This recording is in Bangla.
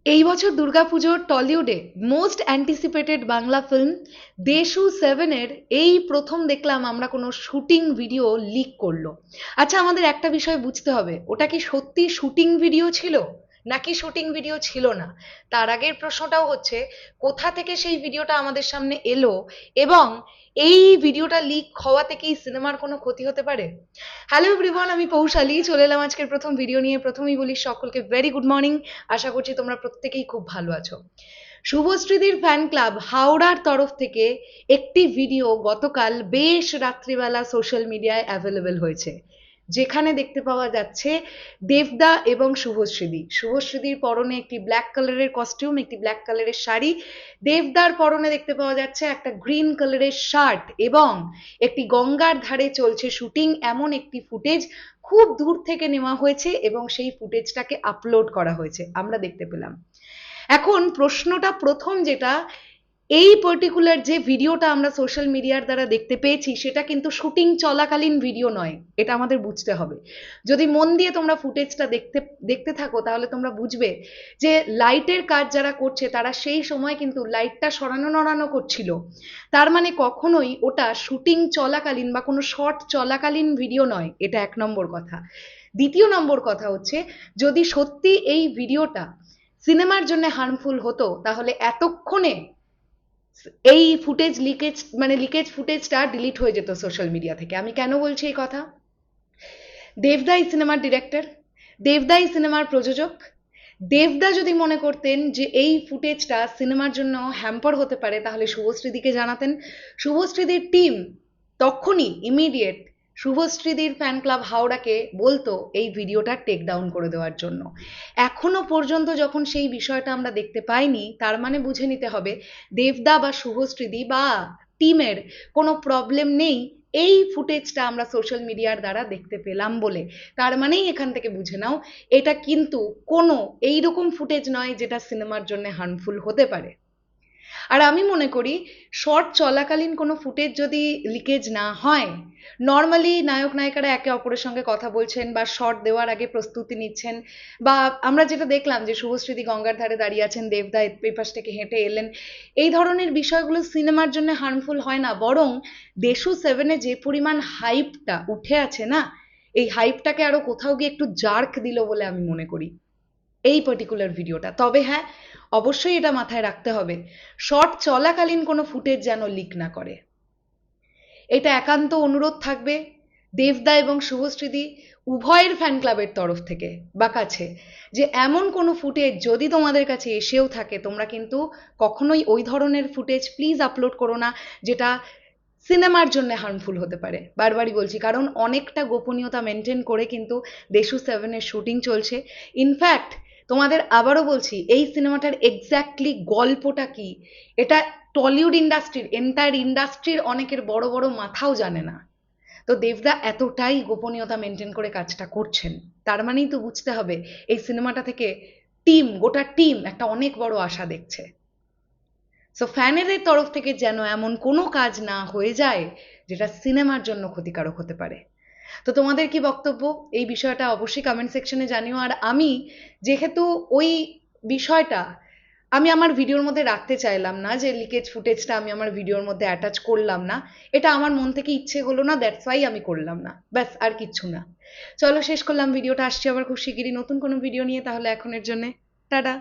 এই বছর দুর্গাপুজোর টলিউডে মোস্ট অ্যান্টিসিপেটেড বাংলা ফিল্ম দেশু 7-এর এই প্রথম দেখলাম আমরা কোনো শুটিং ভিডিও লিক করলো। আচ্ছা, আমাদের একটা বিষয় বুঝতে হবে, ওটা কি সত্যি শুটিং ভিডিও ছিল নাকি শুটিং ভিডিও ছিল না। তার আগের প্রশ্নটাও হচ্ছে, কোথা থেকে সেই ভিডিওটা আমাদের সামনে এলো এবং এই ভিডিওটা লিক হওয়াতে কি সিনেমার কোনো ক্ষতি হতে পারে। হ্যালো এভরিওয়ান, আমি পৌশালী চলে এলাম আজকের প্রথম ভিডিও নিয়ে। প্রথমেই বলি সকলকে ভেরি গুড মর্নিং। আশা করছি তোমরা প্রত্যেকেই খুব ভালো আছো। শুভশ্রীদির ফ্যান ক্লাব হাওড়ার তরফ থেকে একটি ভিডিও গতকাল বেশ রাত্রিবেলা সোশ্যাল মিডিয়ায় অ্যাভেলেবেল হয়েছে, যেখানে দেখতে পাওয়া যাচ্ছে দেবদা এবং শুভশ্রীদির পরনে একটি ব্ল্যাক কালারের কস্টিউম, একটি ব্ল্যাক কালারের শাড়ি। দেবদার পরনে দেখতে পাওয়া যাচ্ছে একটা গ্রিন কালারের শার্ট এবং একটি গঙ্গার ধারে চলছে শুটিং, এমন একটি ফুটেজ খুব দূর থেকে নেওয়া হয়েছে এবং সেই ফুটেজটাকে আপলোড করা হয়েছে, আমরা দেখতে পেলাম। এখন প্রশ্নটা প্রথম যেটা, এই পার্টিকুলার যে ভিডিওটা আমরা সোশ্যাল মিডিয়ার দ্বারা দেখতে পেয়েছি সেটা কিন্তু শুটিং চলাকালীন ভিডিও নয়, এটা আমাদের বুঝতে হবে। যদি মন দিয়ে তোমরা ফুটেজটা দেখতে দেখতে থাকো তাহলে তোমরা বুঝবে যে লাইটের কাজ যারা করছে তারা সেই সময় কিন্তু লাইটটা সরানো নড়ানো করছিল। তার মানে কখনোই ওটা শুটিং চলাকালীন বা কোনো শট চলাকালীন ভিডিও নয়, এটা এক নম্বর কথা। দ্বিতীয় নম্বর কথা হচ্ছে, যদি সত্যি এই ভিডিওটা সিনেমার জন্য হার্মফুল হতো তাহলে এতক্ষণে এই ফুটেজ লিকেজ মানে লিকেজ ফুটেজটা ডিলিট হয়ে যেত সোশ্যাল মিডিয়া থেকে। আমি কেন বলছি এই কথা? দেবদা এই সিনেমার ডিরেক্টর, দেবদা এই সিনেমার প্রযোজক। দেবদা যদি মনে করতেন যে এই ফুটেজটা সিনেমার জন্য হ্যাম্পার হতে পারে তাহলে শুভশ্রীদিকে জানাতেন। শুভশ্রীদির টিম তখনই ইমিডিয়েট শুভশ্রীদির ফ্যান ক্লাব হাওড়াকে বলতো এই ভিডিওটা টেক ডাউন করে দেওয়ার জন্য। এখনো পর্যন্ত যখন সেই বিষয়টা আমরা দেখতে পাইনি, তার মানে বুঝে নিতে হবে দেবদা বা শুভশ্রীদি বা টিমের কোনো প্রবলেম নেই এই ফুটেজটা আমরা সোশ্যাল মিডিয়ার দ্বারা দেখতে পেলাম বলে। তার মানেই এখান থেকে বুঝে নাও এটা কিন্তু কোনো এইরকম ফুটেজ নয় যেটা সিনেমার জন্য হার্মফুল হতে পারে। আর আমি মনে করি শর্ট চলাকালীন কোনো ফুটেজ যদি লিকেজ না হয়, নর্মালি নায়ক নায়িকারা একে অপরের সঙ্গে কথা বলছেন বা শর্ট দেওয়ার আগে প্রস্তুতি নিচ্ছেন, বা আমরা যেটা দেখলাম যে শুভশ্রীদি গঙ্গার ধারে দাঁড়িয়ে আছেন, দেবদা এই পাশ থেকে হেঁটে এলেন, এই ধরনের বিষয়গুলো সিনেমার জন্য হার্মফুল হয় না। বরং দেশু 7-এ যে পরিমাণ হাইপটা উঠে আছে না, এই হাইপটাকে আরো কোথাও গিয়ে একটু জার্ক দিল বলে আমি মনে করি এই পার্টিকুলার ভিডিওটা। তবে হ্যাঁ, অবশ্যই এটা মাথায় রাখতে হবে, শর্ট চলাকালীন কোনো ফুটেজ যেন লিক না করে। এটা একান্ত অনুরোধ থাকবে দেবদা এবং শুভশ্রীদি উভয়ের ফ্যান ক্লাবের তরফ থেকে বা কাছে, যে এমন কোনো ফুটেজ যদি তোমাদের কাছে এসেও থাকে তোমরা কিন্তু কখনোই ওই ধরনের ফুটেজ প্লিজ আপলোড করো না যেটা সিনেমার জন্য হার্মফুল হতে পারে। বারবারই বলছি, কারণ অনেকটা গোপনীয়তা মেনটেন করে কিন্তু দেশু 7-এর শুটিং চলছে। ইনফ্যাক্ট তোমাদের আবারও বলছি, এই সিনেমাটার এক্স্যাক্টলি গল্পটা কি এটা টলিউড ইন্ডাস্ট্রির এন্টায়ার ইন্ডাস্ট্রির অনেকের বড় বড় মাথাও জানে না। তো দেবদা এতটাই গোপনীয়তা মেনটেন করে কাজটা করছেন, তার মানেই তো বুঝতে হবে এই সিনেমাটা থেকে গোটা টিম একটা অনেক বড় আশা দেখছে। সো ফ্যানেদের তরফ থেকে যেন এমন কোনো কাজ না হয়ে যায় যেটা সিনেমার জন্য ক্ষতিকারক হতে পারে। তো তোমাদের কি বক্তব্য এই বিষয়টা অবশ্যই কমেন্ট সেকশনে জানিও। আর আমি যেহেতু ওই বিষয়টা আমি আমার ভিডিওর মধ্যে রাখতে চাইলাম না, যে লিকেজ ফুটেজটা আমি আমার ভিডিওর মধ্যে অ্যাটাচ করলাম না, এটা আমার মন থেকে ইচ্ছে হলো না, দ্যাটস ওয়াই আমি করলাম না, ব্যাস আর কিচ্ছু না। চলো শেষ করলাম ভিডিওটা, আসছি আবার খুব শিগগিরই নতুন কোনো ভিডিও নিয়ে। তাহলে এখনের জন্য টাটা।